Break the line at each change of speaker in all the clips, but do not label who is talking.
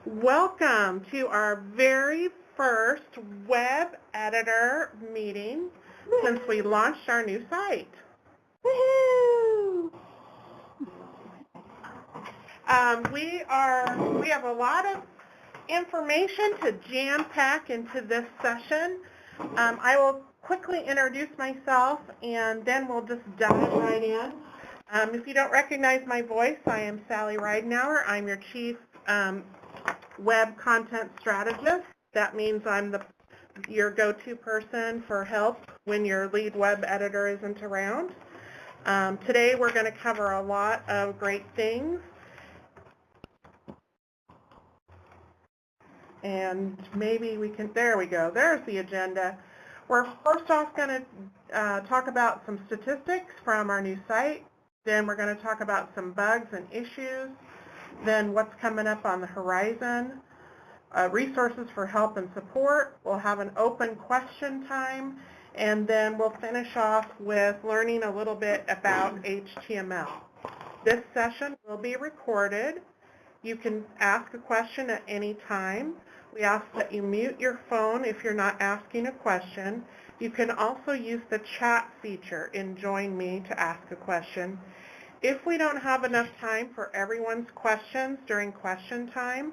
Welcome to our very first web editor meeting since we launched our new site.
Woohoo!
We have a lot of information to jam-pack into this session. I will quickly introduce myself and then we'll just dive right in. If you don't recognize my voice, I am Sally Ridenauer. I'm your Chief Web Content Strategist. That means I'm your go-to person for help when your lead web editor isn't around. Today we're going to cover a lot of great things. And maybe we can, there we go, there's the agenda. We're first off going to talk about some statistics from our new site. Then we're going to talk about some bugs and issues. Then what's coming up on the horizon, resources for help and support. We'll have an open question time, and then we'll finish off with learning a little bit about HTML. This session will be recorded. You can ask a question at any time. We ask that you mute your phone if you're not asking a question. You can also use the chat feature in Join Me to ask a question. If we don't have enough time for everyone's questions during question time,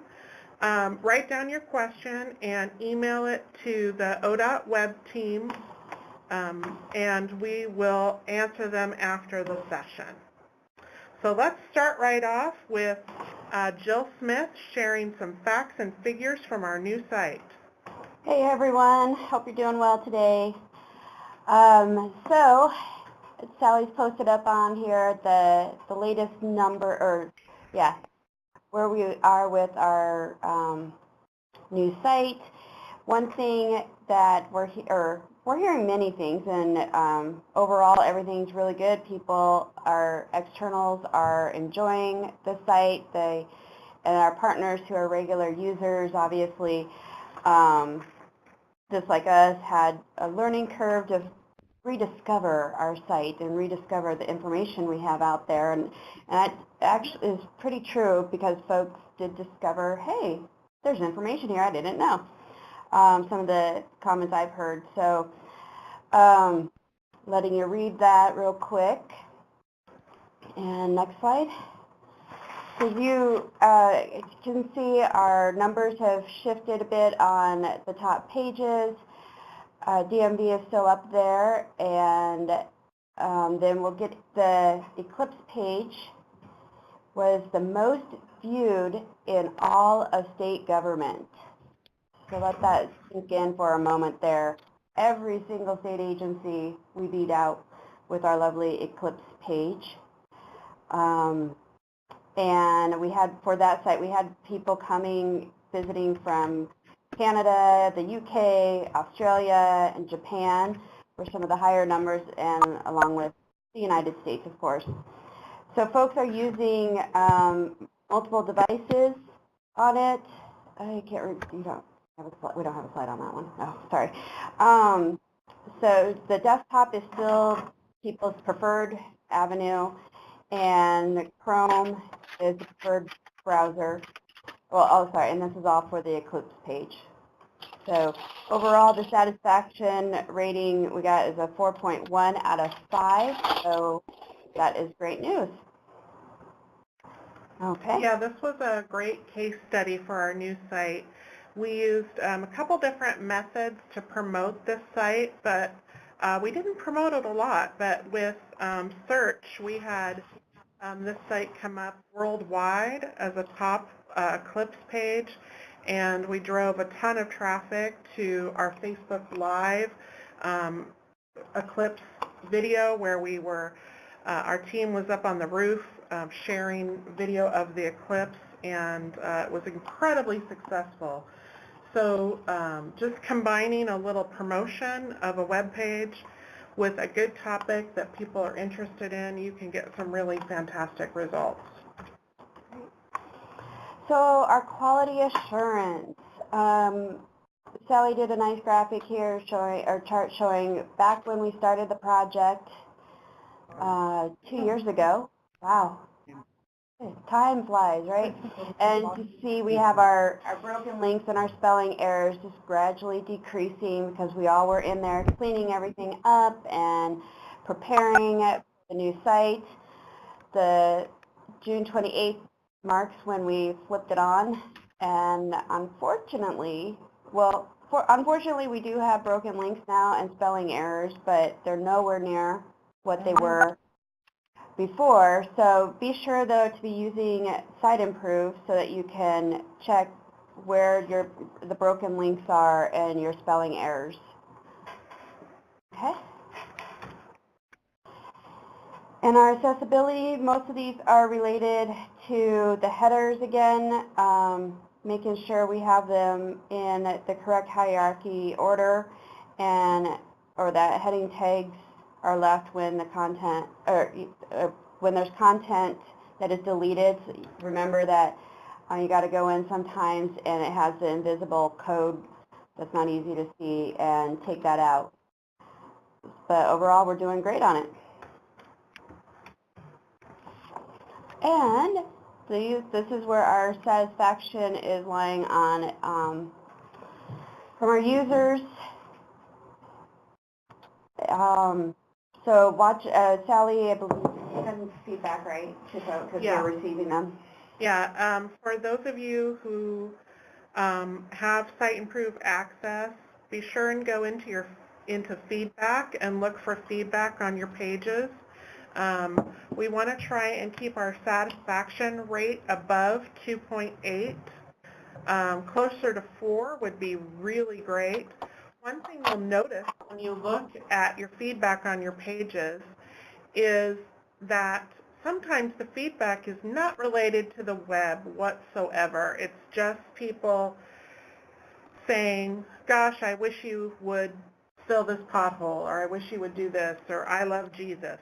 write down your question and email it to the ODOT web team, and we will answer them after the session. So let's start right off with Jill Smith sharing some facts and figures from our new site.
Hey everyone, hope you're doing well today. Sally's posted up on here the latest number, where we are with our new site. One thing that we're hearing many things, and overall everything's really good. Our externals are enjoying the site. And our partners who are regular users, obviously, just like us, had a learning curve to rediscover our site and rediscover the information we have out there. And that actually is pretty true because folks did discover, hey, there's information here I didn't know. Some of the comments I've heard. So letting you read that real quick. And next slide. So you can see our numbers have shifted a bit on the top pages. DMV is still up there, and then we'll get the Eclipse page was the most viewed in all of state government. So let that sink in for a moment there. Every single state agency we beat out with our lovely Eclipse page. And we had, for that site, we had people visiting from Canada, the UK, Australia, and Japan were some of the higher numbers, and along with the United States, of course. So folks are using multiple devices on it. I can't remember, we don't have a slide on that one. Oh, sorry. So the desktop is still people's preferred avenue, and Chrome is the preferred browser. Well, and this is all for the Eclipse page. So overall, the satisfaction rating we got is a 4.1 out of 5. So that is great news. Okay.
Yeah, this was a great case study for our new site. We used a couple different methods to promote this site, but we didn't promote it a lot. But with search, we had this site come up worldwide as a top Eclipse page, and we drove a ton of traffic to our Facebook Live Eclipse video where we were, our team was up on the roof sharing video of the Eclipse, and it was incredibly successful. So just combining a little promotion of a web page with a good topic that people are interested in, you can get some really fantastic results.
So our quality assurance. Sally did a nice graphic here showing, or chart showing back when we started the project 2 years ago. Wow. Time flies, right? And you see we have our broken links and our spelling errors just gradually decreasing because we all were in there cleaning everything up and preparing it for the new site. The June 28th marks when we flipped it on, and unfortunately, unfortunately we do have broken links now and spelling errors, but they're nowhere near what they were before. So be sure though to be using Site Improve so that you can check where the broken links are and your spelling errors. Okay. And our accessibility, most of these are related to the headers again, making sure we have them in the correct hierarchy order, or that heading tags are left when the content, or when there's content that is deleted. So remember that you got to go in sometimes and it has the invisible code that's not easy to see, and take that out. But overall, we're doing great on it. And this is where our satisfaction is lying on from our users. So watch, Sally, I believe you have feedback, right? Because
Yeah.
we're receiving them.
Yeah, for those of you who have Site Improve access, be sure and go into feedback and look for feedback on your pages. We want to try and keep our satisfaction rate above 2.8. Closer to 4 would be really great. One thing you'll notice when you look at your feedback on your pages is that sometimes the feedback is not related to the web whatsoever. It's just people saying, gosh, I wish you would fill this pothole, or I wish you would do this, or I love Jesus.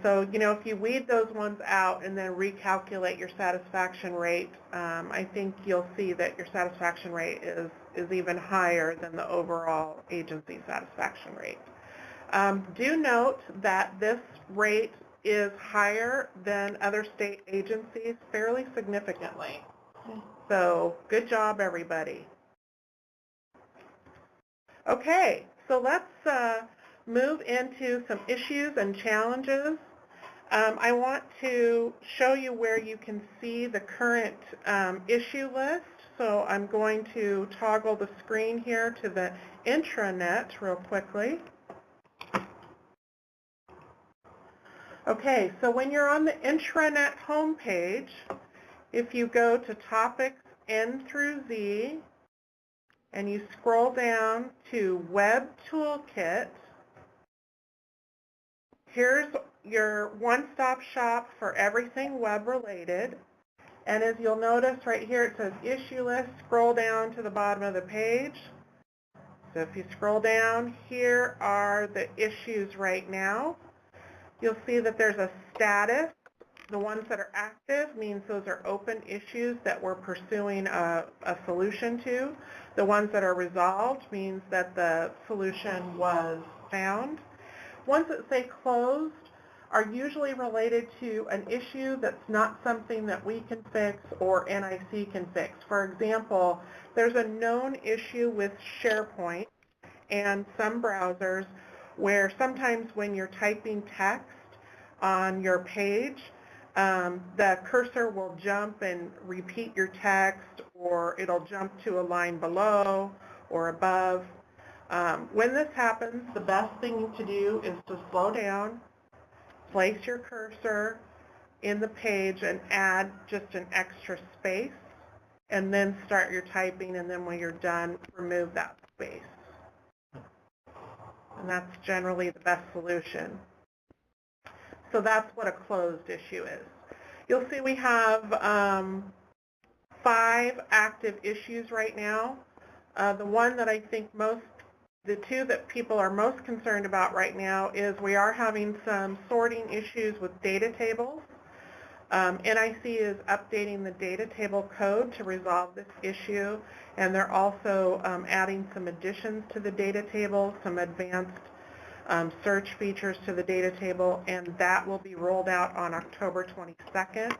So, if you weed those ones out and then recalculate your satisfaction rate, I think you'll see that your satisfaction rate is even higher than the overall agency satisfaction rate. Do note that this rate is higher than other state agencies fairly significantly. So good job, everybody. Okay, so let's move into some issues and challenges. I want to show you where you can see the current issue list. So I'm going to toggle the screen here to the intranet real quickly. Okay, so when you're on the intranet homepage, if you go to topics N through Z and you scroll down to Web Toolkit, here's your one-stop shop for everything web-related. And as you'll notice right here, it says Issue List. Scroll down to the bottom of the page. So if you scroll down, here are the issues right now. You'll see that there's a status. The ones that are active means those are open issues that we're pursuing a solution to. The ones that are resolved means that the solution was found. Ones that say closed are usually related to an issue that's not something that we can fix or NIC can fix. For example, there's a known issue with SharePoint and some browsers where sometimes when you're typing text on your page, the cursor will jump and repeat your text, or it'll jump to a line below or above. When this happens, the best thing to do is to slow down, place your cursor in the page and add just an extra space, and then start your typing, and then when you're done, remove that space. And that's generally the best solution. So that's what a closed issue is. You'll see we have 5 active issues right now. The one that I think the two that people are most concerned about right now is we are having some sorting issues with data tables. NIC is updating the data table code to resolve this issue, and they're also adding some additions to the data table, some advanced search features to the data table, and that will be rolled out on October 22nd.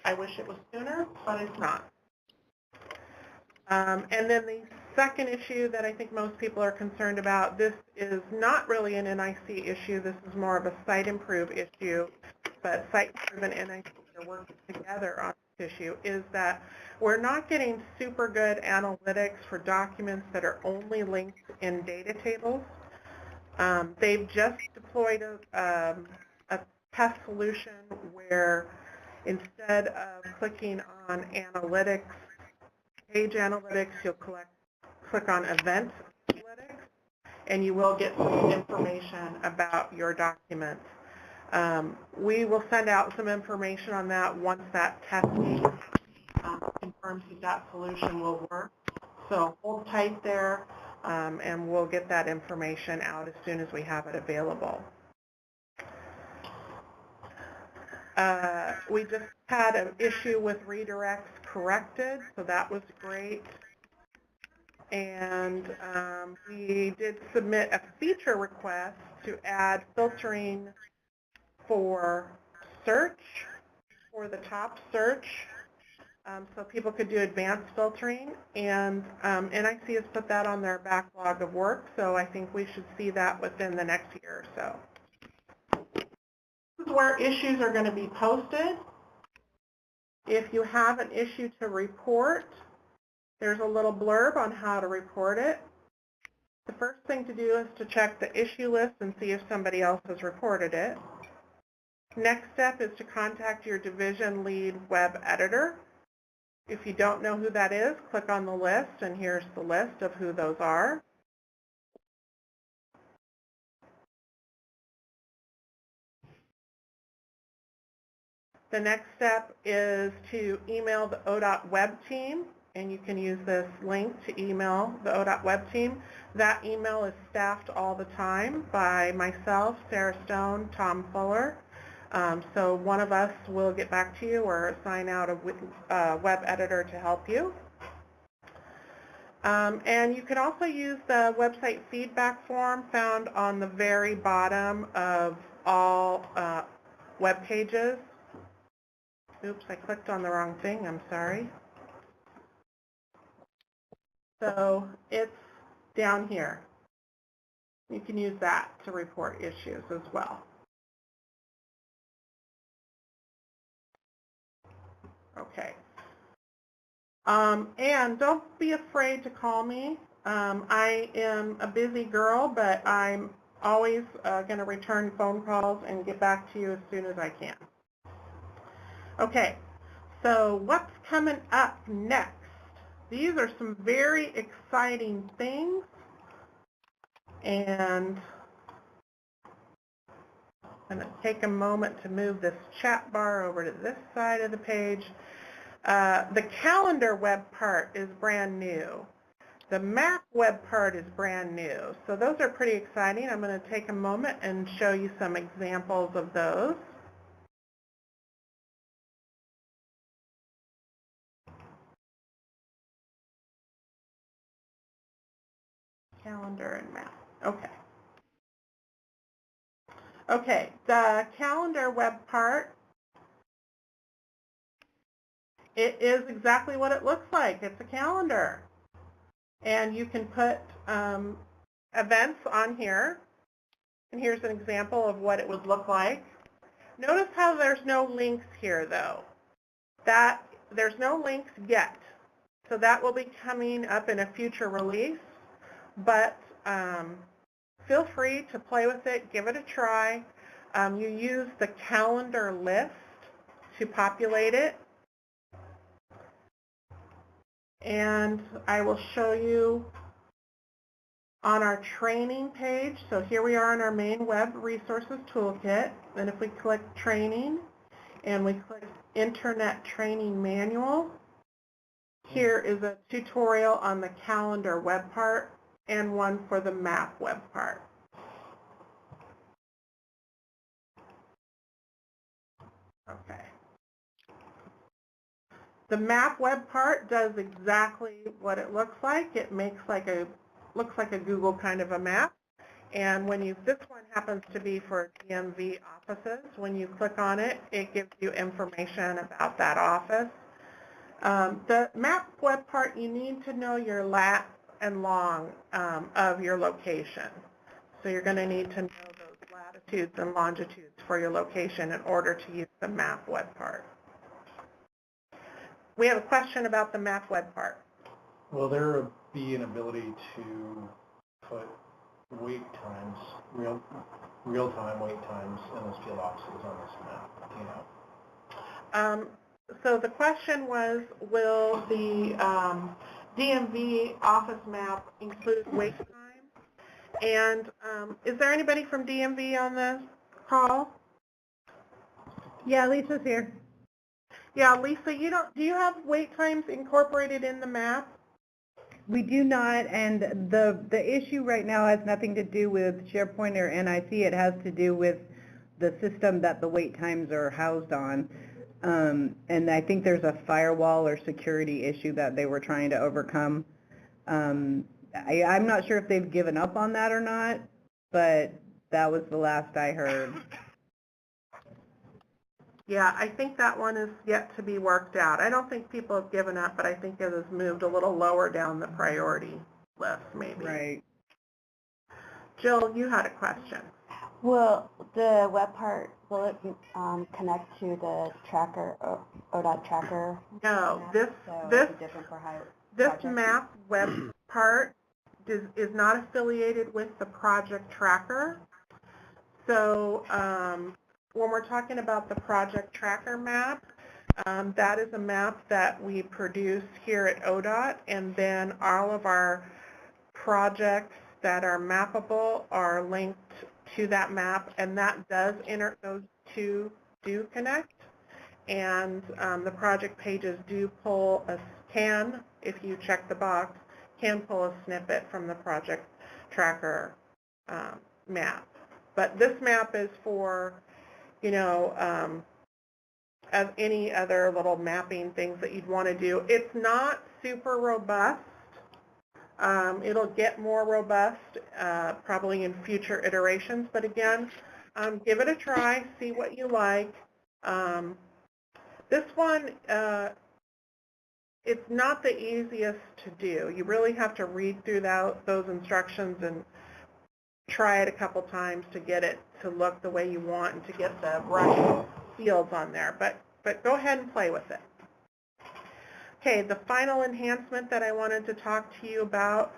I wish it was sooner, but it's not. And then the second issue that I think most people are concerned about, this is not really an NIC issue. This is more of a site improve issue, but site improve and NIC are working together on this issue, is that we're not getting super good analytics for documents that are only linked in data tables. They've just deployed a test solution where instead of clicking on analytics, page analytics, you'll click on event analytics, and you will get some information about your documents. We will send out some information on that once that testing confirms that solution will work. So hold tight there, and we'll get that information out as soon as we have it available. We just had an issue with redirects corrected, so that was great. And we did submit a feature request to add filtering for search, for the top search, so people could do advanced filtering. And NIC has put that on their backlog of work, so I think we should see that within the next year or so. This is where issues are going to be posted. If you have an issue to report, there's a little blurb on how to report it. The first thing to do is to check the issue list and see if somebody else has reported it. Next step is to contact your division lead web editor. If you don't know who that is, click on the list, and here's the list of who those are. The next step is to email the ODOT web team, and you can use this link to email the ODOT web team. That email is staffed all the time by myself, Sarah Stone, Tom Fuller. So one of us will get back to you or assign out a web editor to help you. And you can also use the website feedback form found on the very bottom of all web pages. Oops, I clicked on the wrong thing, I'm sorry. So it's down here. You can use that to report issues as well. Okay. And don't be afraid to call me. I am a busy girl, but I'm always going to return phone calls and get back to you as soon as I can. Okay, so what's coming up next? These are some very exciting things, and I'm going to take a moment to move this chat bar over to this side of the page. The calendar web part is brand new. The map web part is brand new. So those are pretty exciting. I'm going to take a moment and show you some examples of those. Calendar and map. Okay. Okay, the calendar web part, it is exactly what it looks like. It's a calendar. And you can put events on here. And here's an example of what it would look like. Notice how there's no links here, though. There's no links yet. So that will be coming up in a future release. But feel free to play with it, give it a try. You use the calendar list to populate it. And I will show you on our training page. So here we are on our main web resources toolkit. And if we click training and we click internet training manual, here is a tutorial on the calendar web part and one for the map web part. Okay. The map web part does exactly what it looks like. It makes looks like a Google kind of a map. And this one happens to be for DMV offices. When you click on it, it gives you information about that office. The map web part, you need to know your lat and long of your location. So you're going to need to know those latitudes and longitudes for your location in order to use the map web part. We have a question about the map web part.
Will there be an ability to put wait times, real-time wait times in those field offices on this map? Do you know?
So the question was, will the DMV office map include wait time? And is there anybody from DMV on the call?
Yeah, Lisa's here.
Yeah, Lisa, do you have wait times incorporated in the map?
We do not, and the issue right now has nothing to do with SharePoint or NIC. It has to do with the system that the wait times are housed on. And I think there's a firewall or security issue that they were trying to overcome. I'm not sure if they've given up on that or not, but that was the last I heard.
Yeah, I think that one is yet to be worked out. I don't think people have given up, but I think it has moved a little lower down the priority list, maybe.
Right.
Jill, you had a question.
Will the web part, will it connect to the tracker, ODOT tracker?
No,
map?
this
So it'll be different for
this
projects?
map web part is not affiliated with the project tracker. So when we're talking about the project tracker map, that is a map that we produce here at ODOT, and then all of our projects that are mappable are linked to that map, and that does those two do connect, and the project pages do can, if you check the box, can pull a snippet from the project tracker map. But this map is for, as any other little mapping things that you'd want to do. It's not super robust. It'll get more robust probably in future iterations, but again, give it a try, see what you like. This one, it's not the easiest to do. You really have to read through those instructions and try it a couple times to get it to look the way you want and to get the right fields on there, but go ahead and play with it. Okay, the final enhancement that I wanted to talk to you about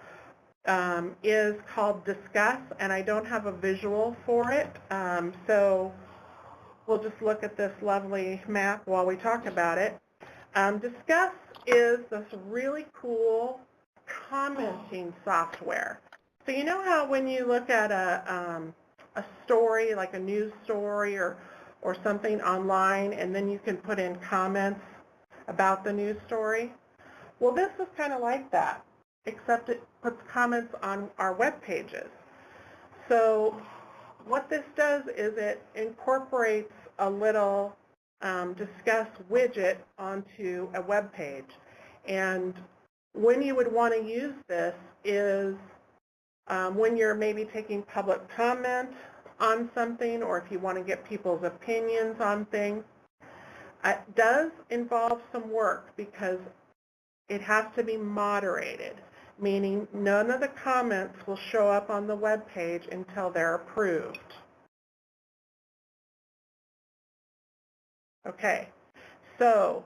is called Discuss, and I don't have a visual for it, so we'll just look at this lovely map while we talk about it. Discuss is this really cool commenting software. So you know how when you look at a story, like a news story or something online, and then you can put in comments about the news story? Well, this is kind of like that, except it puts comments on our web pages. So what this does is it incorporates a little Discuss widget onto a web page. And when you would want to use this is when you're maybe taking public comment on something, or if you want to get people's opinions on things. It does involve some work because it has to be moderated, meaning none of the comments will show up on the web page until they're approved. Okay, so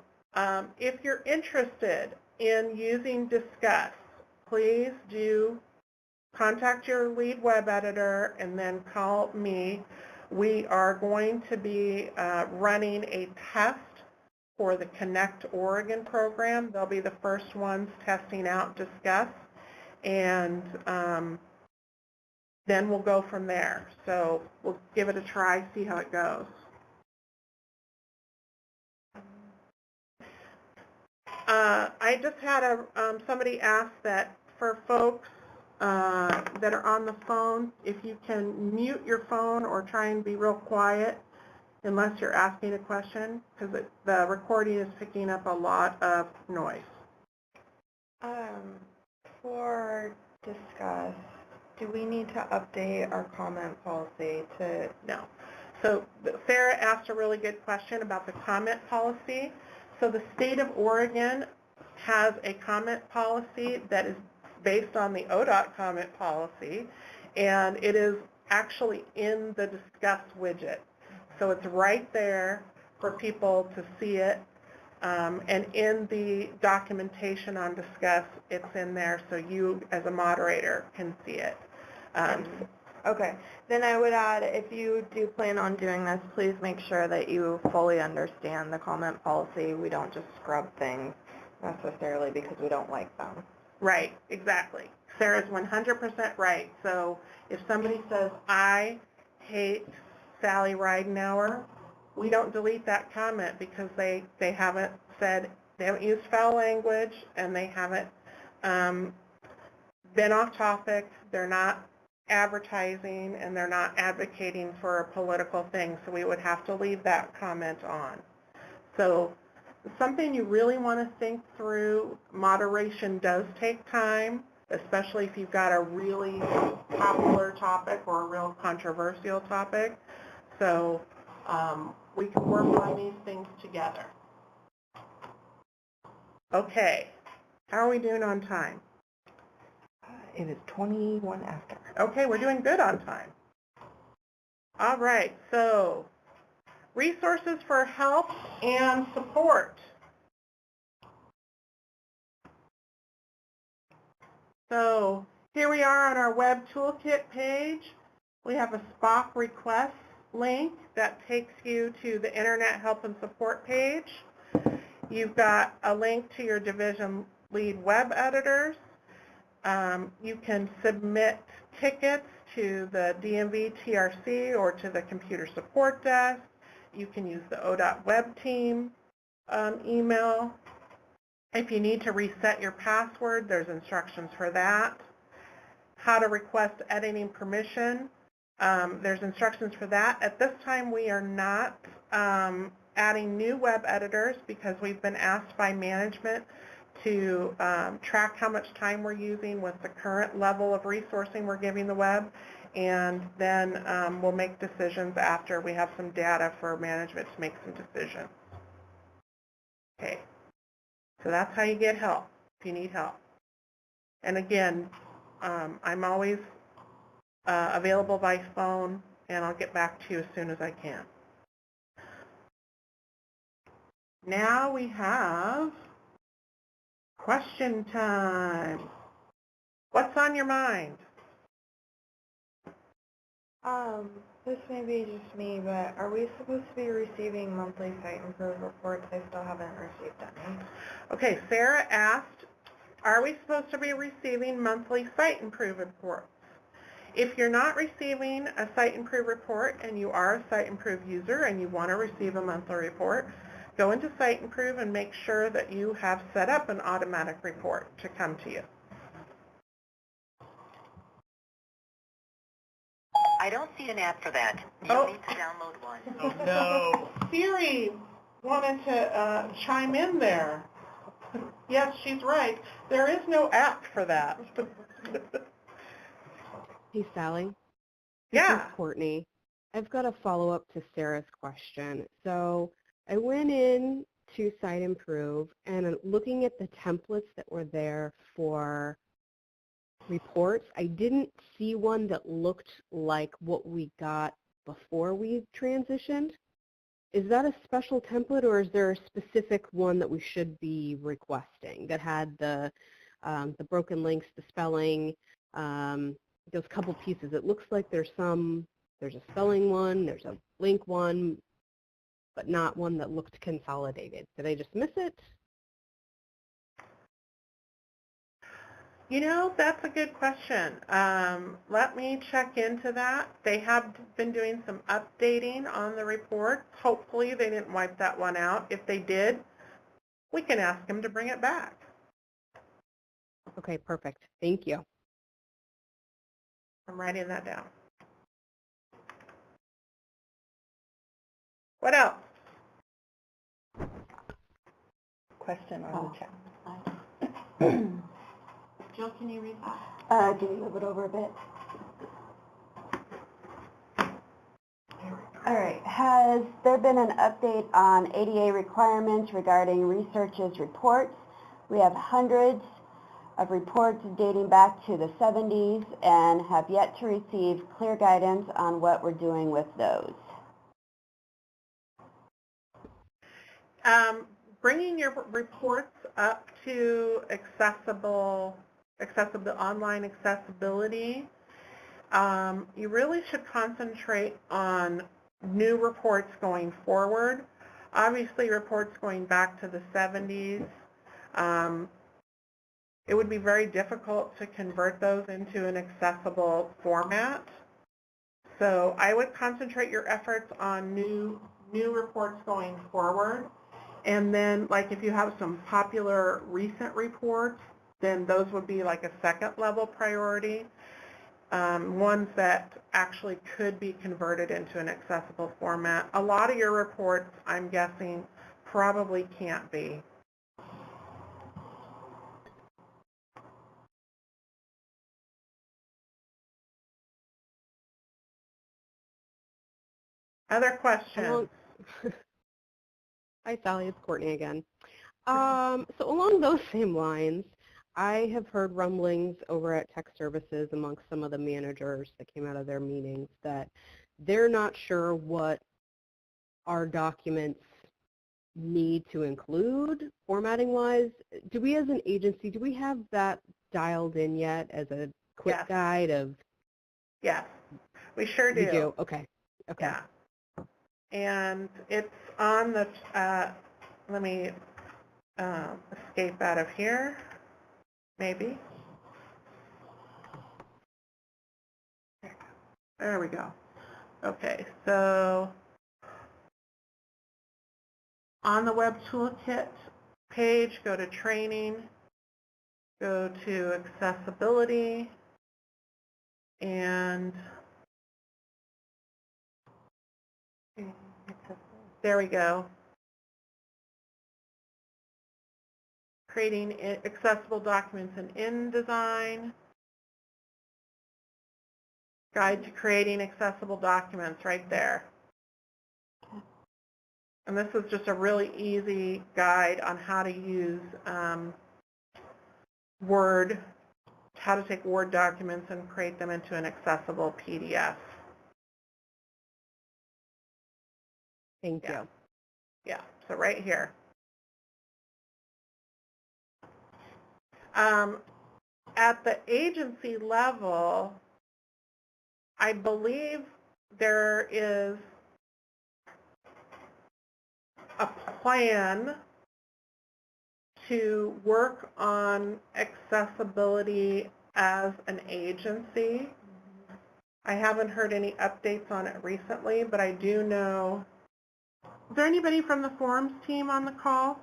if you're interested in using Discuss, please do contact your lead web editor and then call me. We are going to be running a test for the Connect Oregon program. They'll be the first ones testing out Discuss, and then we'll go from there. So we'll give it a try, see how it goes. I just had somebody ask that for folks that are on the phone, if you can mute your phone or try and be real quiet unless you're asking a question, because the recording is picking up a lot of noise.
For Discuss,
Do we need to update our comment policy to? No. So Sarah asked a really good question about the comment policy. So the state of Oregon has a comment policy that is based on the ODOT comment policy, and it is actually in the Discuss widget. So it's right there for people to see it. And in the documentation on Discuss, it's in there so you as a moderator can see it.
Okay, then I would add, if you do plan on doing this, please make sure that you fully understand the comment policy. We don't just scrub things necessarily because we don't like them.
Right, exactly. Sarah's 100% right. So if somebody says, I hate Sally Ridenauer, we don't delete that comment because they haven't said, they haven't used foul language, and they haven't been off topic, they're not advertising, and they're not advocating for a political thing, so we would have to leave that comment on. So something you really want to think through. Moderation does take time, especially if you've got a really popular topic or a real controversial topic. So we can work on these things together. Okay, how are we doing on time?
It is 21 after.
Okay, we're doing good on time. All right, so resources for help and support. So here we are on our web toolkit page. We have a Spock request link that takes you to the Internet Help and Support page. You've got a link to your division lead web editors. You can submit tickets to the DMV TRC or to the computer support desk. You can use the ODOT web team email. If you need to reset your password, there's instructions for that. How to request editing permission, there's instructions for that. At this time, we are not adding new web editors because we've been asked by management to track how much time we're using with the current level of resourcing we're giving the web, and then we'll make decisions after we have some data for management to make some decisions. Okay, so that's how you get help if you need help. And again, I'm always available by phone, and I'll get back to you as soon as I can. Now we have question time. What's on your mind?
This may be just me, but are we supposed to be receiving monthly site improve reports? I still haven't received any.
Okay, Sarah asked, are we supposed to be receiving monthly site improve reports? If you're not receiving a site improve report and you are a site improve user and you want to receive a monthly report, go into site improve and make sure that you have set up an automatic report to come to you.
I don't see an app for that. You'll need to download one.
Oh, no.
Siri wanted to chime in there. Yes, she's right. There is no app for that.
Hey, Sally.
Yeah.
This is Courtney. I've got a follow-up to Sarah's question. So I went in to Site Improve, and looking at the templates that were there for reports, I didn't see one that looked like what we got before we transitioned. Is that a special template, or is there a specific one that we should be requesting that had the broken links, the spelling, those couple pieces? It looks like there's a spelling one, there's a link one, but not one that looked consolidated. Did I just miss it?
You know, that's a good question. Let me check into that. They have been doing some updating on the reports. Hopefully they didn't wipe that one out. If they did, we can ask them to bring it back.
Okay, perfect. Thank you.
I'm writing that down. What else?
Question on the chat.
Jill, can you read that?
Can you move it over a bit? Has there been an update on ADA requirements regarding research's reports? We have hundreds of reports dating back to the 70s and have yet to receive clear guidance on what we're doing with those.
Bringing your reports up to accessible online accessibility, you really should concentrate on new reports going forward. Obviously, reports going back to the 70s, it would be very difficult to convert those into an accessible format. So I would concentrate your efforts on new reports going forward. And then, like, if you have some popular recent reports, then those would be like a second level priority. Ones that actually could be converted into an accessible format. A lot of your reports, I'm guessing, probably can't be. Other questions?
Hi, Sally. It's Courtney again. So along those same lines, I have heard rumblings over at Tech Services amongst some of the managers that came out of their meetings that they're not sure what our documents need to include formatting-wise. Do we as an agency, do we have that dialed in yet as a quick
Yes.
guide of?
Yes, we sure do.
We do? Okay. Okay.
Yeah. And it's on the, let me escape out of here, maybe. There we go. Okay, so on the Web Toolkit page, go to Training, go to Accessibility, and there we go. Creating accessible documents in InDesign. Guide to creating accessible documents right there. And this is just a really easy guide on how to use Word, how to take Word documents and create them into an accessible PDF.
Thank you.
Yeah, so right here. At the agency level, I believe there is a plan to work on accessibility as an agency. I haven't heard any updates on it recently, but I do know. Is there anybody from the forums team on the call?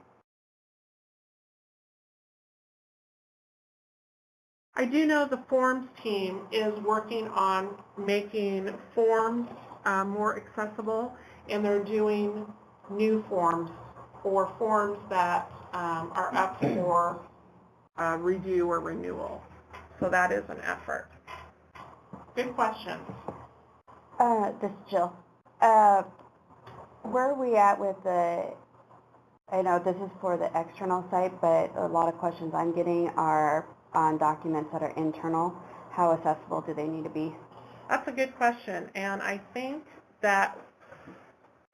I do know the forms team is working on making forms more accessible, and they're doing new forms or forms that are up for review or renewal. So that is an effort. Good question.
This is Jill. Where are we at with the, I know this is for the external site, but a lot of questions I'm getting are on documents that are internal. How accessible do they need to be?
That's a good question, and I think that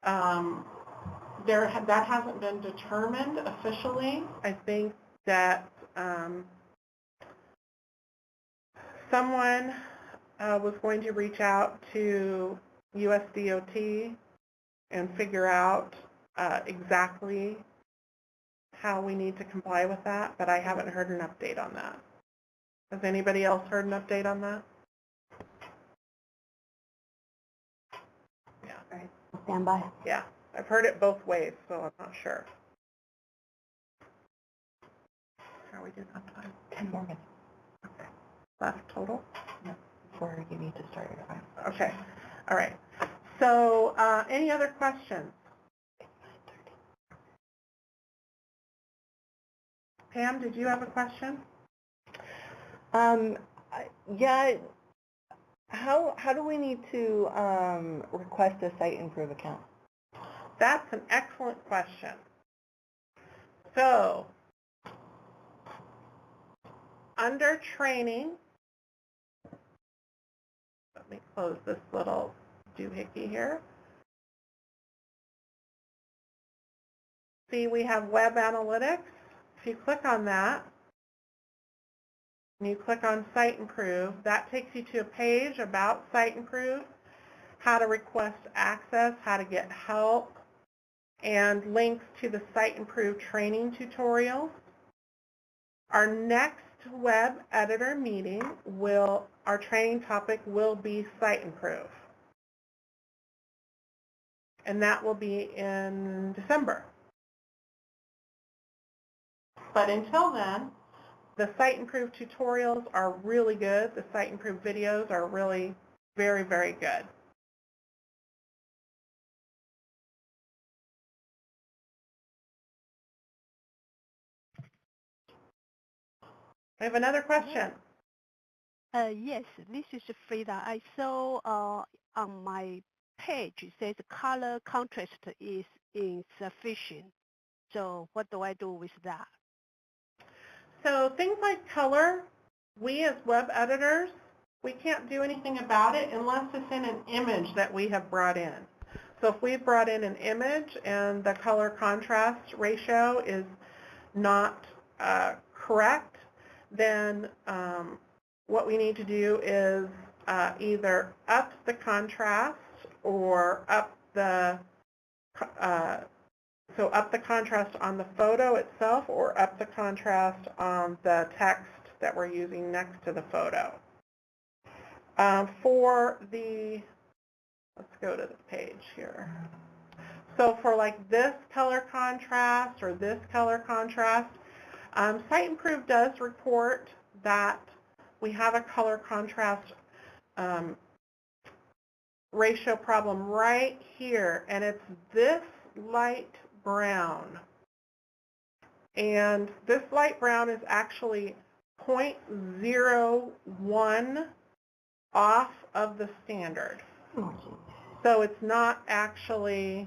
that hasn't been determined officially. I think that someone was going to reach out to USDOT and figure out exactly how we need to comply with that, but I haven't heard an update on that. Has anybody else heard an update on that? Yeah.
All right, stand by.
Yeah, I've heard it both ways, so I'm not sure. How are we doing on time?
10 more minutes
Okay. Left total?
before you need to start your time.
Okay. All right. So any other questions? Pam, did you have a question?
Yeah. How do we need to request a site improve account?
That's an excellent question. So, under training, let me close this little doohickey here. See, we have web analytics. If you click on that, and you click on Site Improve, that takes you to a page about Site Improve, how to request access, how to get help, and links to the Site Improve training tutorials. Our next web editor meeting our training topic will be Site Improve. And that will be in December. But until then, the Site Improve tutorials are really good. The Site Improve videos are really very, very good. I have another question.
Yes, this is Frida. I saw on my page it says color contrast is insufficient. So what do I do with that?
So things like color, we as web editors, we can't do anything about it unless it's in an image that we have brought in. So if we've brought in an image and the color contrast ratio is not correct, then what we need to do is either up the contrast or up the up the contrast on the photo itself or up the contrast on the text that we're using next to the photo. For the, let's go to the page here. So for like this color contrast or this color contrast, Site Improve does report that we have a color contrast ratio problem right here, and it's this light brown. And this light brown is actually 0.01 off of the standard. So it's not actually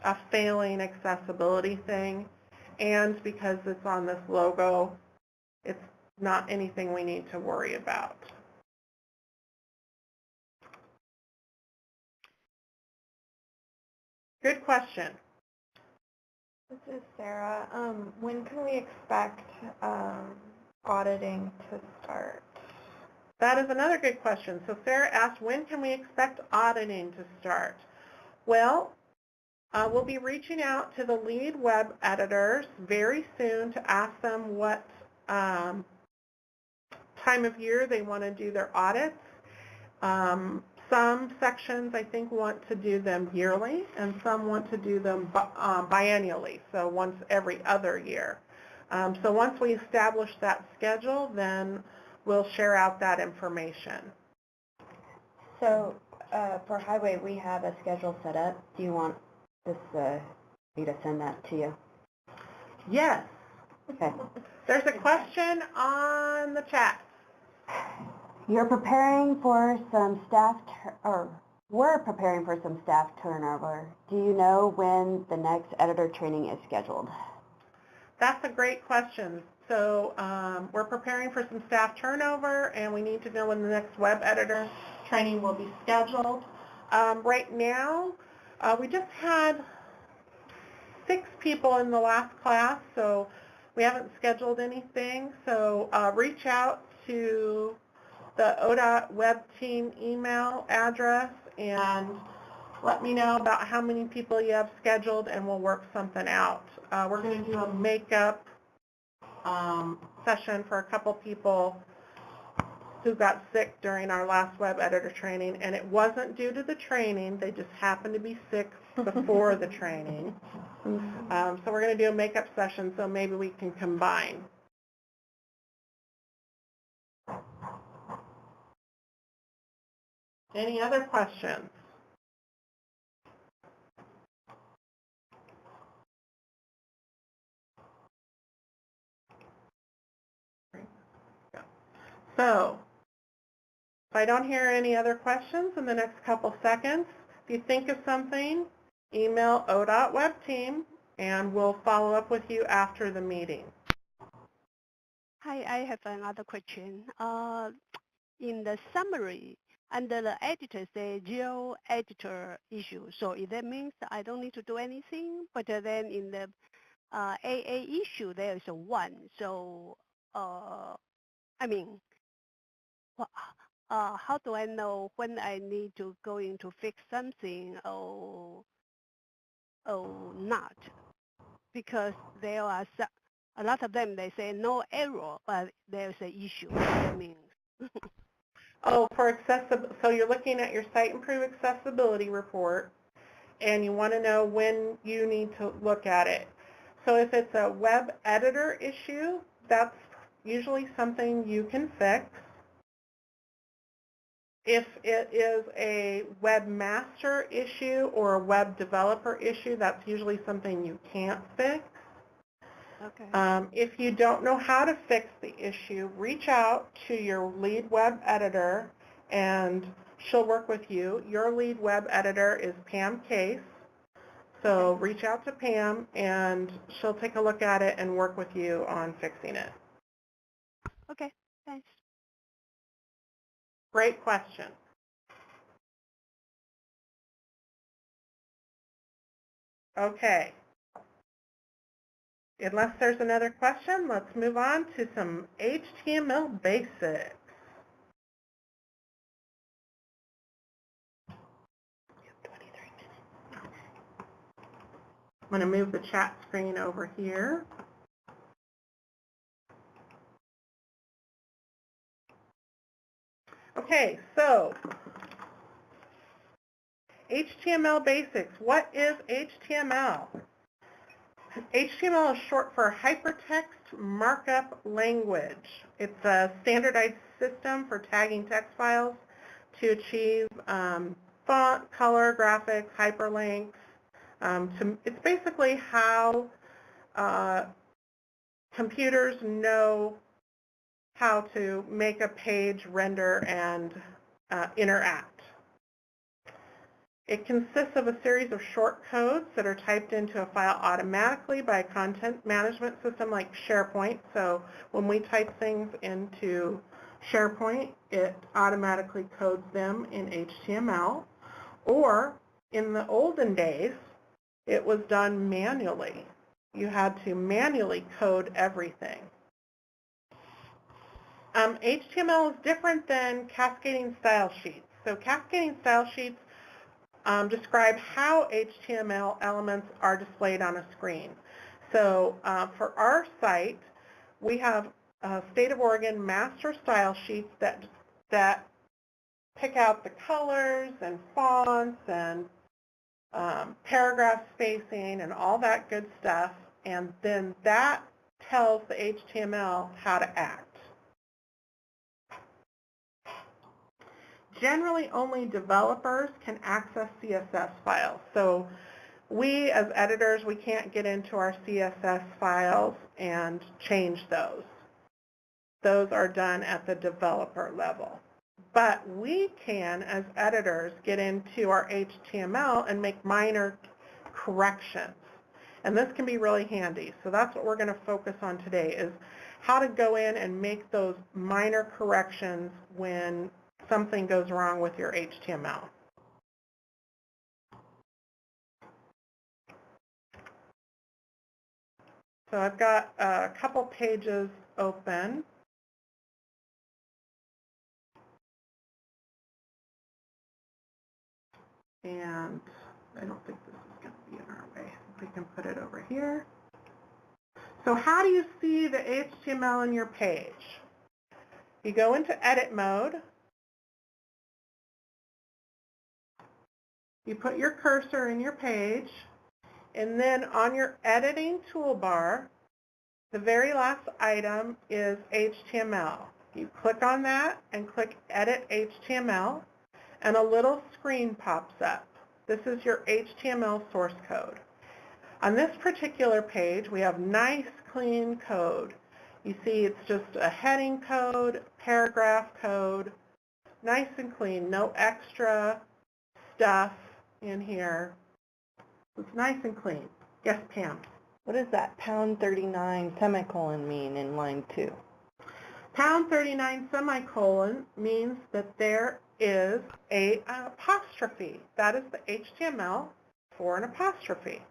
a failing accessibility thing. And because it's on this logo, it's not anything we need to worry about. Good question.
This is Sarah. When can we expect auditing to start?
That is another good question. So Sarah asked, when can we expect auditing to start? Well, we'll be reaching out to the lead web editors very soon to ask them what time of year they want to do their audits. Some sections, I think, want to do them yearly, and some want to do them biannually, so once every other year. So once we establish that schedule, then we'll share out that information.
So for Highway, we have a schedule set up. Do you want me to send that to you?
Yes.
Okay.
There's a question on the chat.
You're preparing for some we're preparing for some staff turnover. Do you know when the next editor training is scheduled?
That's a great question. So we're preparing for some staff turnover, and we need to know when the next web editor training will be scheduled. Right now, we just had 6 people in the last class, so we haven't scheduled anything. So reach out to the ODOT web team email address and let me know about how many people you have scheduled, and we'll work something out. We're going to do a makeup session for a couple people who got sick during our last web editor training, and it wasn't due to the training. They just happened to be sick before the training. So we're going to do a makeup session, so maybe we can combine. Any other questions? So, if I don't hear any other questions in the next couple seconds, if you think of something email ODOT web team, and we'll follow up with you after the meeting.
Hi, I have another question. In the summary, under the editor, say geo editor issue. So that means I don't need to do anything. But then in the AA issue, there is a 1. So, I mean, how do I know when I need to go in to fix something or not? Because there are a lot of them, they say no error, but there's an issue. What that means.
Oh, for accessible, so you're looking at your Site Improve Accessibility Report, and you want to know when you need to look at it. So if it's a web editor issue, that's usually something you can fix. If it is a webmaster issue or a web developer issue, that's usually something you can't fix.
Okay.
If you don't know how to fix the issue, reach out to your lead web editor and she'll work with you. Your lead web editor is Pam Case. So reach out to Pam and she'll take a look at it and work with you on fixing it.
Okay, thanks.
Great question. Okay. Unless there's another question, let's move on to some HTML basics. I'm going to move the chat screen over here. Okay, so HTML basics. What is HTML? HTML is short for Hypertext Markup Language. It's a standardized system for tagging text files to achieve font, color, graphics, hyperlinks. It's basically how computers know how to make a page render and interact. It consists of a series of short codes that are typed into a file automatically by a content management system like SharePoint. So when we type things into SharePoint, it automatically codes them in HTML. Or in the olden days, it was done manually. You had to manually code everything. HTML is different than cascading style sheets. So cascading style sheets describe how HTML elements are displayed on a screen. So for our site, we have State of Oregon master style sheets that pick out the colors and fonts and paragraph spacing and all that good stuff, and then that tells the HTML how to act. Generally, only developers can access CSS files. So we, as editors, we can't get into our CSS files and change those. Those are done at the developer level. But we can, as editors, get into our HTML and make minor corrections. And this can be really handy. So that's what we're going to focus on today, is how to go in and make those minor corrections when something goes wrong with your HTML. So I've got a couple pages open. And I don't think this is going to be in our way. We can put it over here. So how do you see the HTML in your page? You go into edit mode. You put your cursor in your page, and then on your editing toolbar, the very last item is HTML. You click on that and click Edit HTML, and a little screen pops up. This is your HTML source code. On this particular page, we have nice, clean code. You see it's just a heading code, paragraph code, nice and clean, no extra stuff in here. It's nice and clean. Yes, Pam?
What does that pound 39 semicolon mean in line 2?
Pound 39 semicolon means that there is an apostrophe. That is the HTML for an apostrophe.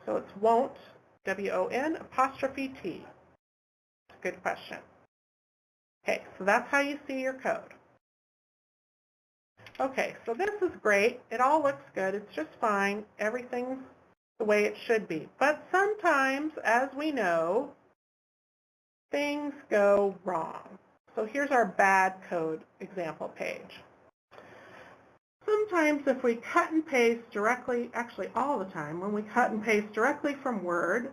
So it's won't, W-O-N, apostrophe T. Good question. Okay, so that's how you see your code. Okay, so this is great. It all looks good. It's just fine. Everything's the way it should be. But sometimes, as we know, things go wrong. So here's our bad code example page. Sometimes if we cut and paste directly, actually all the time, when we cut and paste directly from Word,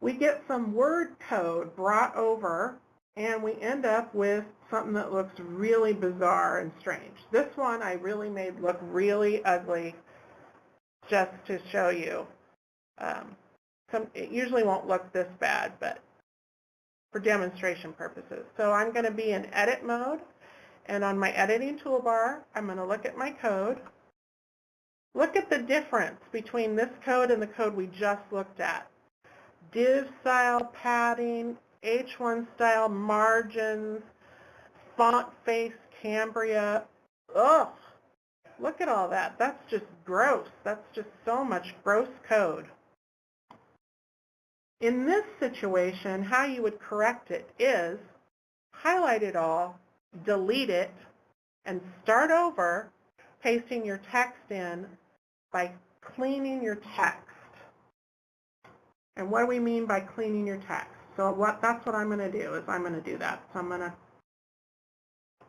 we get some Word code brought over and we end up with something that looks really bizarre and strange. This one I really made look really ugly just to show you. It usually won't look this bad, but for demonstration purposes. So I'm going to be in edit mode, and on my editing toolbar, I'm going to look at my code. Look at the difference between this code and the code we just looked at. Div style padding, H1 style margins, font face Cambria. Ugh, look at all that. That's just gross. That's just so much gross code. In this situation, how you would correct it is highlight it all, delete it, and start over pasting your text in by cleaning your text. And what do we mean by cleaning your text? So that's what I'm going to do, is I'm going to do that. So I'm going to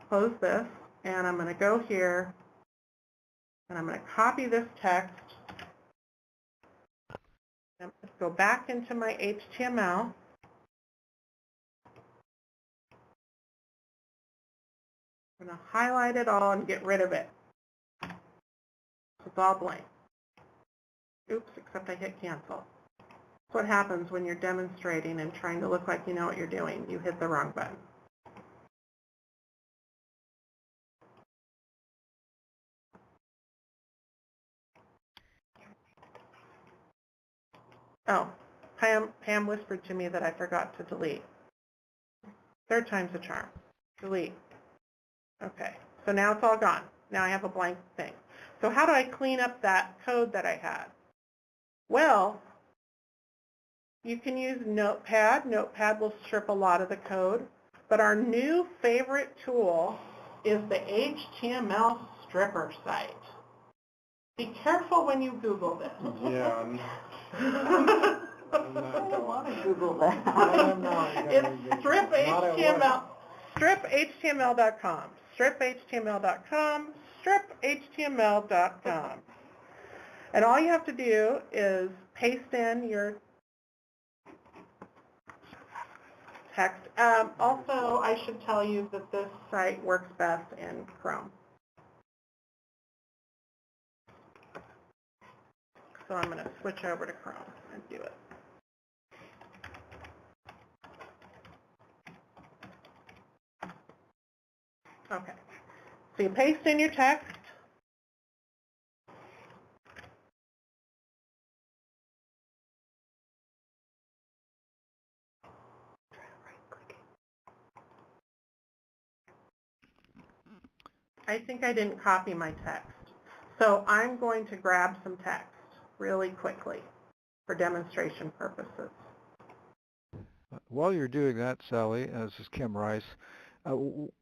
close this, and I'm going to go here, and I'm going to copy this text. And go back into my HTML. I'm going to highlight it all and get rid of it. So it's all blank. Oops, except I hit cancel. That's what happens when you're demonstrating and trying to look like you know what you're doing. You hit the wrong button. Oh, Pam whispered to me that I forgot to delete. Third time's a charm. Delete. Okay, so now it's all gone. Now I have a blank thing. So how do I clean up that code that I had? Well, you can use Notepad. Notepad will strip a lot of the code. But our new favorite tool is the HTML stripper site. Be careful when you Google this.
Yeah.
I don't want to Google that.
It's striphtml.com. Striphtml.com. Striphtml.com. And all you have to do is paste in your text. Also, I should tell you that this site works best in Chrome. So I'm going to switch over to Chrome and do it. Okay. So you paste in your text. I think I didn't copy my text. So I'm going to grab some text really quickly for demonstration purposes.
While you're doing that, Sally, this is Kim Rice,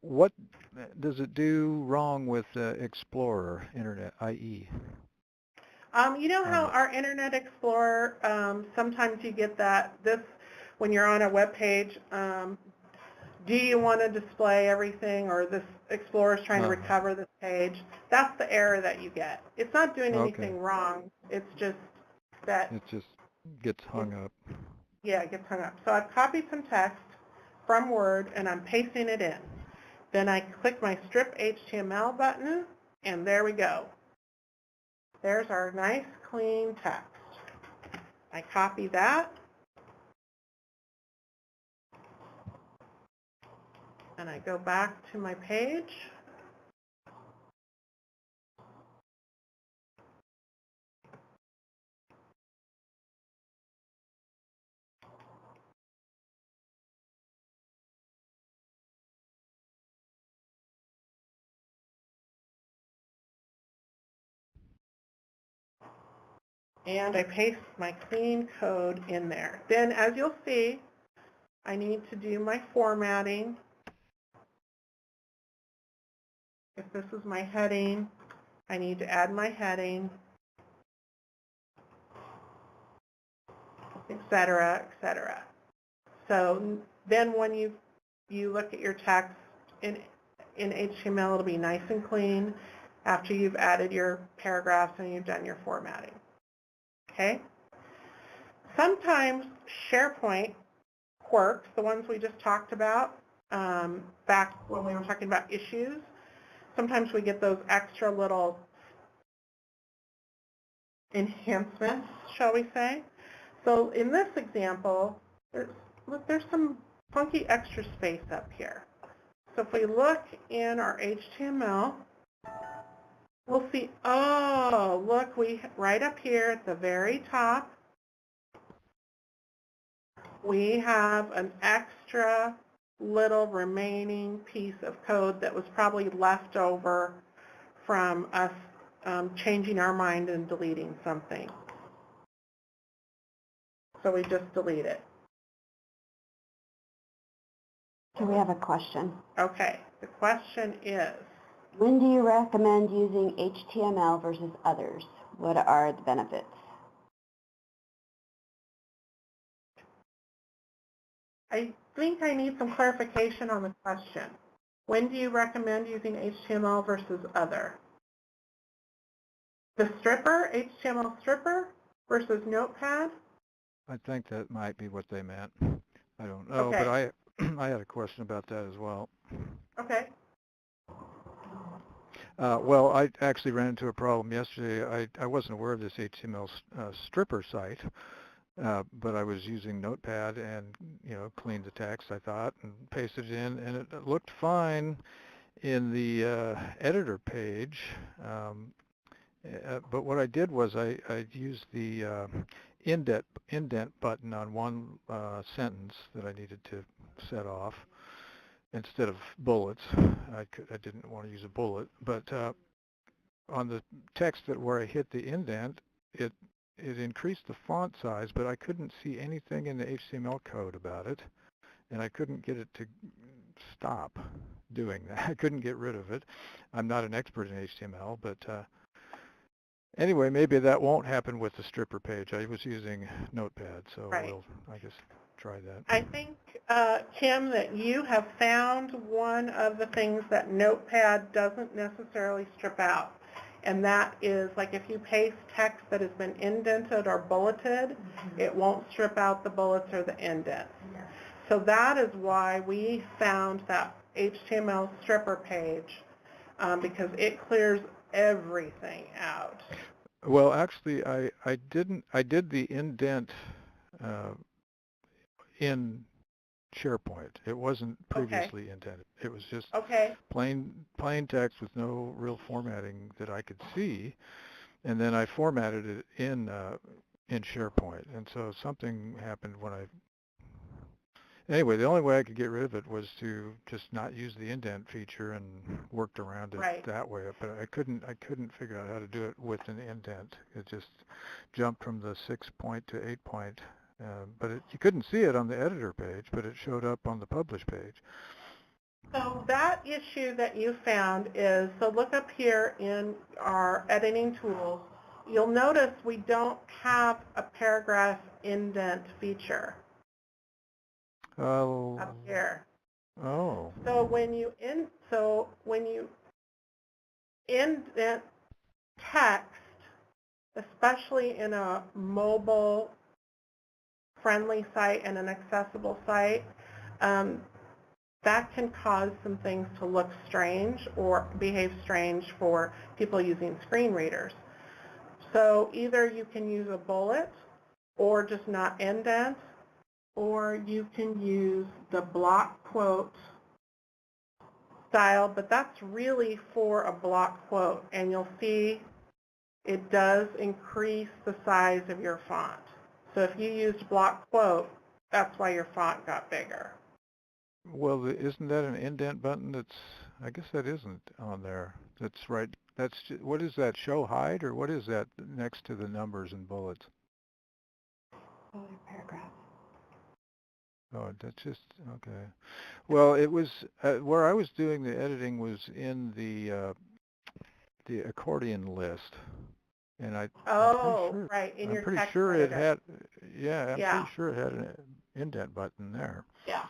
what does it do wrong with Explorer, Internet, IE?
You know how our Internet Explorer, sometimes you get this when you're on a web page, do you want to display everything, or this Explorer is trying to recover this page? That's the error that you get. It's not doing anything wrong. It's just that
it just gets hung up.
Yeah, it gets hung up. So I've copied some text from Word, and I'm pasting it in. Then I click my Strip HTML button, and there we go. There's our nice, clean text. I copy that, and I go back to my page. and I paste my clean code in there. Then, as you'll see, I need to do my formatting. If this is my heading, I need to add my heading, et cetera, et cetera. So then when you look at your text in HTML, it'll be nice and clean after you've added your paragraphs and you've done your formatting. Okay? Sometimes SharePoint quirks, the ones we just talked about back when we were talking about issues, sometimes we get those extra little enhancements, shall we say. So in this example, there's some funky extra space up here. So if we look in our HTML, we'll see, oh, look, right up here at the very top, we have an extra little remaining piece of code that was probably left over from us changing our mind and deleting something. So we just delete it.
So we have a question.
Okay, the question is,
when do you recommend using HTML versus others? What are the benefits?
I think I need some clarification on the question. When do you recommend using HTML versus other? The stripper, HTML stripper versus Notepad?
I think that might be what they meant. I don't know,
Okay.
but I had a question about that as well.
Okay.
Well, I actually ran into a problem yesterday. I wasn't aware of this HTML stripper site, but I was using Notepad and, cleaned the text, I thought, and pasted it in, and it looked fine in the editor page. But what I did was I used the indent button on one sentence that I needed to set off instead of bullets. I didn't want to use a bullet, but on the text where I hit the indent, it increased the font size, but I couldn't see anything in the HTML code about it, and I couldn't get it to stop doing that. I couldn't get rid of it. I'm not an expert in HTML, but anyway, maybe that won't happen with the stripper page. I was using Notepad, so
Right.
I guess try that.
I think, Kim, that you have found one of the things that Notepad doesn't necessarily strip out. And that is, like, if you paste text that has been indented or bulleted, it won't strip out the bullets or the indents. Yeah. So that is why we found that HTML stripper page, because it clears everything out.
Well, actually, I did the indent in SharePoint. It wasn't previously indented. It was just plain text with no real formatting that I could see, and then I formatted it in SharePoint. And so something happened when anyway, the only way I could get rid of it was to just not use the indent feature and worked around it that way. But I couldn't figure out how to do it with an indent. It just jumped from the 6-point to 8-point. But you couldn't see it on the editor page, but it showed up on the publish page.
So that issue that you found is, so look up here in our editing tools. You'll notice we don't have a paragraph indent feature up here.
Oh.
So when you indent text, especially in a mobile friendly site and an accessible site, that can cause some things to look strange or behave strange for people using screen readers. So either you can use a bullet or just not indent, or you can use the block quote style, but that's really for a block quote, and you'll see it does increase the size of your font. So if you used block quote, that's why your font got bigger.
Well, isn't that an indent button? I guess that isn't on there. That's right. What is that, show hide, or what is that next to the numbers and bullets?
Oh, paragraph.
Oh, that's just, okay. Well, it was, where I was doing the editing was in the accordion list. And
Oh, right, in your
I'm pretty
text
sure it
editor.
had, yeah, I'm
Yeah.
pretty sure it had an indent button there.
Yeah.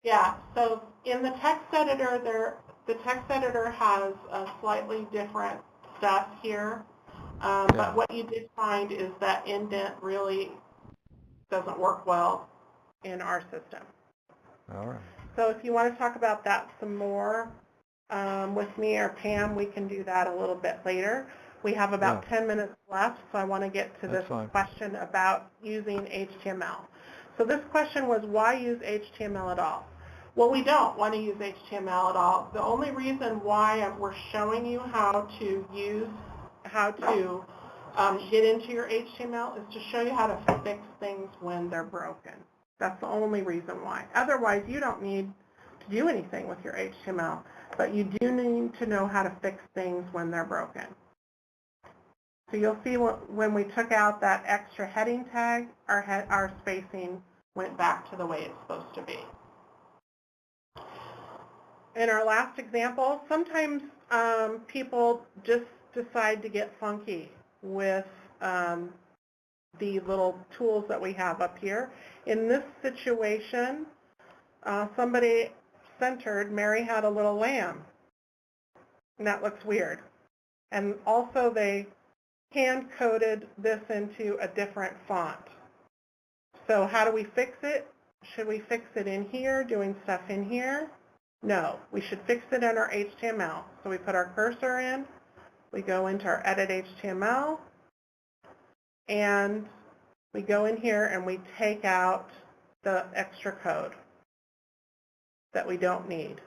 Yeah, so in the text editor, the text editor has a slightly different stuff here. But what you did find is that indent really doesn't work well in our system.
All right.
So if you want to talk about that some more with me or Pam, we can do that a little bit later. We have about 10 minutes left, so I want to get to this question about using HTML. So this question was, why use HTML at all? Well, we don't want to use HTML at all. The only reason why we're showing you how to get into your HTML is to show you how to fix things when they're broken. That's the only reason why. Otherwise, you don't need to do anything with your HTML, but you do need to know how to fix things when they're broken. So you'll see when we took out that extra heading tag, our spacing went back to the way it's supposed to be. In our last example, sometimes people just decide to get funky with the little tools that we have up here. In this situation, somebody centered, Mary had a little lamb, and that looks weird. And also they hand-coded this into a different font. So how do we fix it? Should we fix it in here, doing stuff in here? No, we should fix it in our HTML. So we put our cursor in, we go into our Edit HTML, and we go in here and we take out the extra code that we don't need.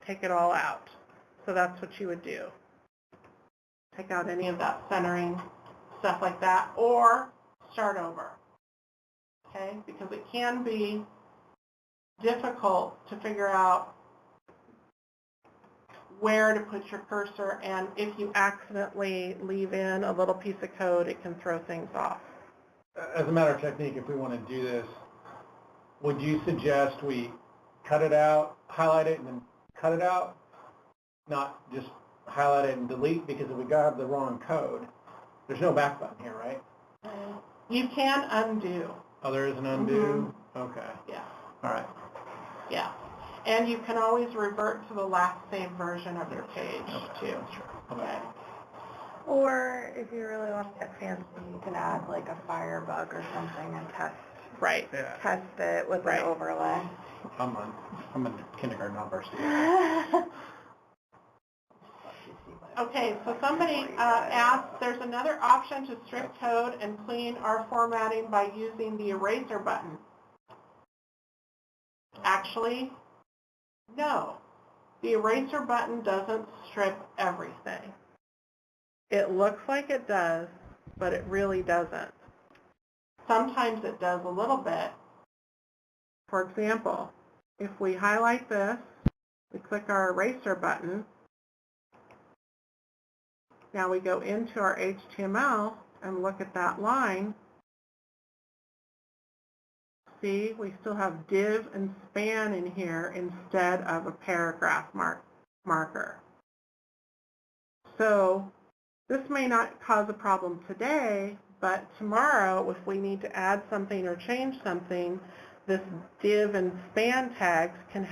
Take it all out. So that's what you would do. Take out any of that centering, stuff like that, or start over, okay? Because it can be difficult to figure out where to put your cursor, and if you accidentally leave in a little piece of code, it can throw things off.
As a matter of technique, if we want to do this, would you suggest we cut it out, highlight it, and then cut it out? Not just highlight it and delete, because if we got the wrong code, there's no back button here, right?
You can undo.
Oh, there is an undo? Mm-hmm. Okay.
Yeah.
All right.
Yeah. And you can always revert to the last saved version of your page, too. Okay.
Or if you really want to get fancy, you can add like a Firebug or something and test it with an overlay.
I'm in kindergarten, not varsity.
Okay, so somebody asked, there's another option to strip code and clean our formatting by using the eraser button. Actually, no. The eraser button doesn't strip everything. It looks like it does, but it really doesn't. Sometimes it does a little bit. For example, if we highlight this, we click our eraser button, now we go into our HTML and look at that line. See, we still have div and span in here instead of a paragraph marker. So this may not cause a problem today, but tomorrow, if we need to add something or change something, this div and span tags can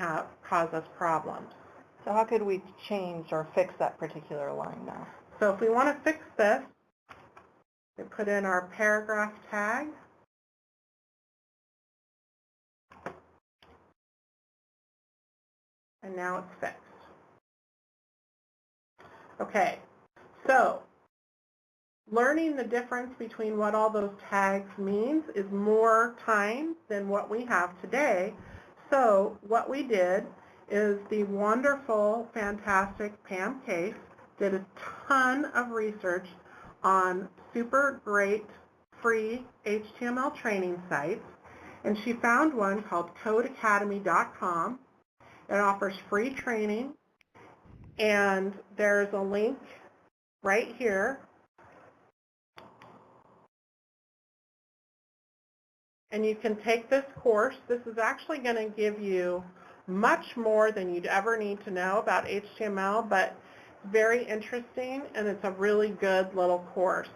cause us problems.
So how could we change or fix that particular line now?
So if we want to fix this, we put in our paragraph tag. And now it's fixed. Okay, so learning the difference between what all those tags means is more time than what we have today. So what we did is the wonderful, fantastic Pam Case did a ton of research on super great free HTML training sites, And she found one called codeacademy.com. It offers free training, and there's a link right here. And you can take this course. This is actually going to give you much more than you'd ever need to know about HTML, but it's very interesting, and it's a really good little course.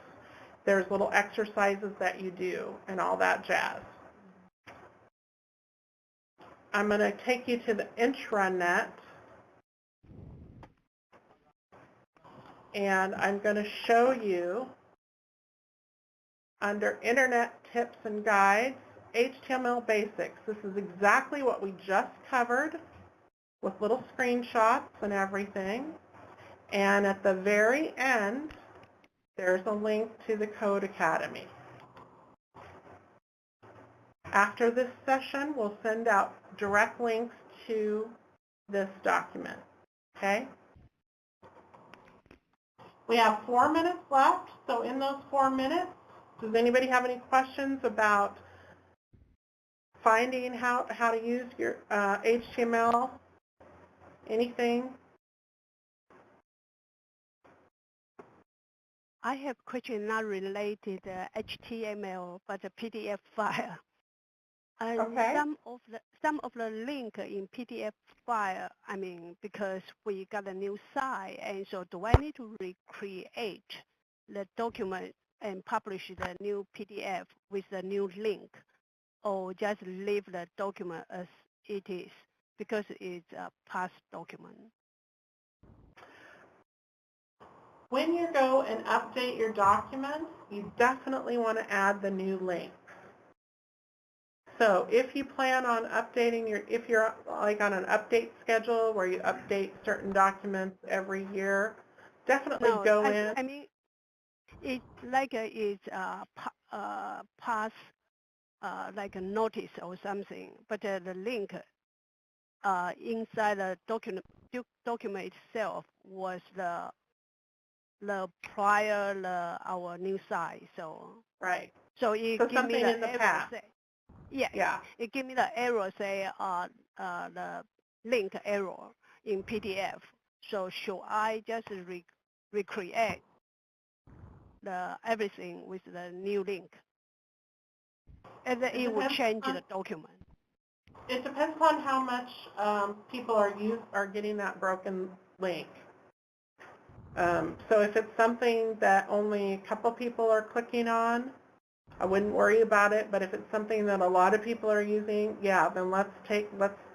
There's little exercises that you do and all that jazz. I'm going to take you to the intranet, and I'm going to show you under Internet Tips and Guides, HTML Basics. This is exactly what we just covered with little screenshots and everything. And at the very end, there's a link to the Code Academy. After this session, we'll send out direct links to this document, okay? We have 4 minutes left, so in those 4 minutes, does anybody have any questions about finding how to use your HTML? Anything?
I have a question not related to HTML, but a PDF file. And
Okay.
some of the link in PDF file, I mean, because we got a new site, and so do I need to recreate the document and publish the new PDF with the new link, or just leave the document as it is because it's a past document?
When you go and update your documents, you definitely want to add the new links. So if you plan on updating if you're like on an update schedule where you update certain documents every year, definitely go in.
I mean, it's like it's past like a notice or something, but the link inside the document itself was the prior our new site. So
right.
So it
so
gives me the
in the
error.
past.
Yeah. It gives me the error, say the link error in PDF. So should I just recreate everything with the new link, and then it will change the document?
It depends upon how much people are getting that broken link. So if it's something that only a couple people are clicking on, I wouldn't worry about it. But if it's something that a lot of people are using, yeah, then let's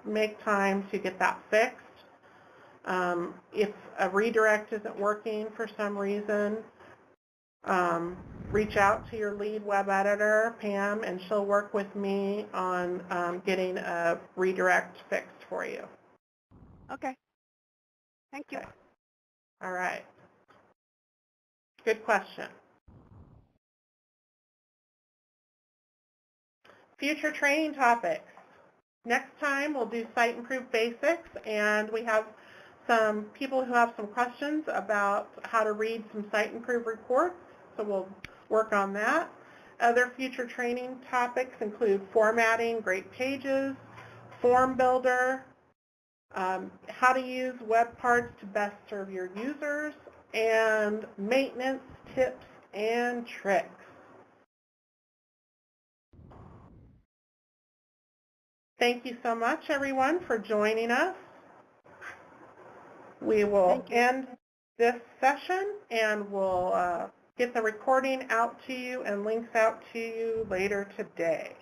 make time to get that fixed. If a redirect isn't working for some reason, reach out to your lead web editor, Pam, and she'll work with me on getting a redirect fixed for you.
Okay. Thank you.
Okay. All right. Good question. Future training topics. Next time we'll do Site Improve Basics, and we have some people who have some questions about how to read some Site Improve reports, so we'll work on that. Other future training topics include formatting great pages, form builder, how to use web parts to best serve your users, and maintenance tips and tricks. Thank you so much, everyone, for joining us. We will end this session, and we'll get the recording out to you and links out to you later today.